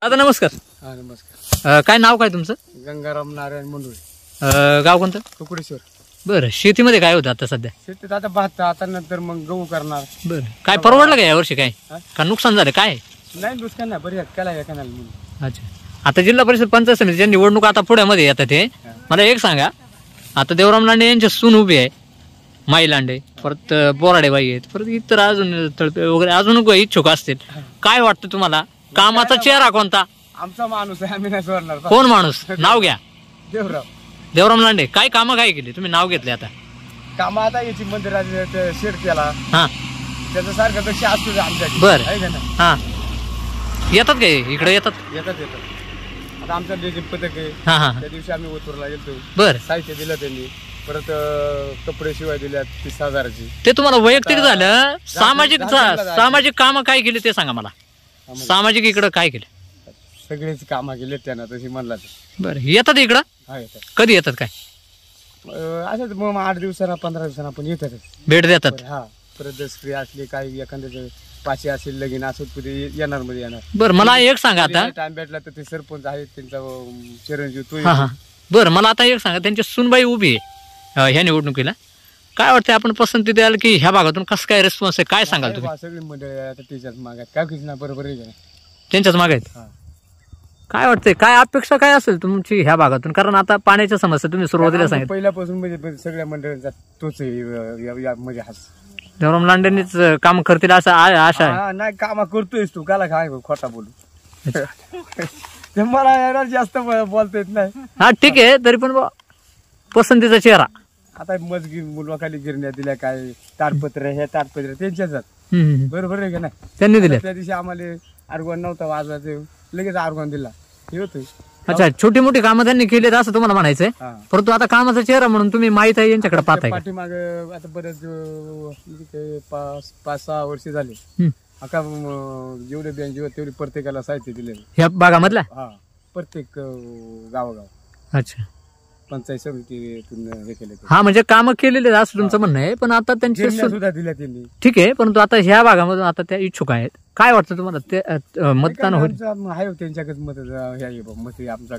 दादा नमस्कार. हा नमस्कार. काय नाव काय तुमचं? गंगाराम नारायण मुंडुळे. गाव कोणतं? कुकुडेश्वर. बरं, शेतीमध्ये काय होतं आता सध्या? शेतीत आता भात, आता नंतर मग गहू करणार. बरं, काय परवडलं का यावर्षी? काय का नुकसान झालं काय? नाही नुकसान नाही, बरी केला एकाला म्हणून. अच्छा, आता जिल्हा परिषद पंचायत समितीच्या निवडणूक आता पुण्यामध्ये येतात हे. मला एक सांगा, आता देवराम लांडे यांचे सून उभी आहे, माई लांडे, परत बोराडे बाई आहेत, परत इतर अजून तळपे वगैरे अजून इच्छुक असतील. काय वाटतं तुम्हाला, कामाचा चेहरा कोणता? आमचा माणूस आहे, आम्ही नाही सोडणार. कोण माणूस? नाव घ्या. देवराव देवराम लांडे. काय कामं काय केली? तुम्ही नाव घेतले आता. काम आता याची मंदिरात शेड केला, हा त्याचं सारखं तशी असतो आमच्या. बरं. आहे का नाही? हा, येतात काय इकडे? येतात. आता आमचं लेझिम पथक आहे. हा हा, त्या दिवशी आम्ही ओतूरला गेलो. बरं. साहित्य दिलं त्यांनी, परत कपडे शिवाय दिल्या 30,000ची. ते तुम्हाला वैयक्तिक झालं. सामाजिक कामं काय केली ते सांगा मला. सामाजिक इकडं काय केलं? सगळेच कामं केले त्यांना, तशी म्हणला. बरं, येतात इकडं? हा येतात. कधी येतात काय? असंच मग 8 दिवसांना 15 दिवसांना पण येतात. भेट देतात? हा, परत जर स्त्री असली, काही एखाद्याचं पाचशे असेल, लगीन असत कुठे येणार मध्ये येणार. बरं, मला एक सांगा आता. टाइम भेटला तर ते सरपंच आहेत, त्यांचा चिरंजीव तो. हा हा, बरं, मला आता एक सांगा, त्यांची सुनबाई उभी आहे ह्या निवडणुकीला. काय वाटतं, आपण पसंती द्याल की ह्या भागातून कसं काय रिस्पॉन्स आहे? काय सांगाल तुम्ही? सगळी मंडळी आता त्याच्याच मागात काय किती ना, बरोबर आहे का? त्यांच्याच मागे आहेत. काय वाटतंय, काय अपेक्षा काय असेल तुमची ह्या भागातून? कारण आता पाण्याच्या समस्या तुम्ही सुरुवातीला सांगितलं. पहिल्यापासून म्हणजे सगळ्या मंडळींचा तोच म्हणजे हाच. देवराम लांडेंनीच काम करतील असं आशा आहे. नाही, काम करतोयस तू, काला काय खोटा बोलू. ते मला यायला जास्त बोलता येत नाही. हा ठीक आहे, तरी पण पसंतीचा चेहरा. आता मजगी मुलाखाली गिरण्या दिल्या, काय ताडपत्र, हे ताडपत्र त्यांच्याच. बरोबर आहे का नाही? त्यांनी दिले. त्या दिवशी आम्हाला आरगॉन नव्हता वाजवायचं, लगेच आरगॉन दिला. हे होतं. अच्छा, छोटी मोठी कामं त्यांनी केली असं तुम्हाला म्हणायचंय. परंतु आता कामाचा चेहरा म्हणून तुम्ही माहित आहे यांच्याकडे पाहताय. पाठीमाग आता बरेच 5-6 वर्ष झाले. आता जेवढे बँक तेवढे प्रत्येकाला साहित्य दिले ह्या भागामधल्या. हा, प्रत्येक गावोगाव. अच्छा, पंचायत समितीतून हे केले. हा, म्हणजे कामं केलेले असं तुमचं म्हणणं आहे. पण आता त्यांची सुद्धा दिल्या त्यांनी. ठीक आहे, परंतु आता ह्या भागामधून आता त्या इच्छुक आहेत. काय वाटतं तुम्हाला, ते मतदान होईल? आहे त्यांच्याकडे मत, मत आमचा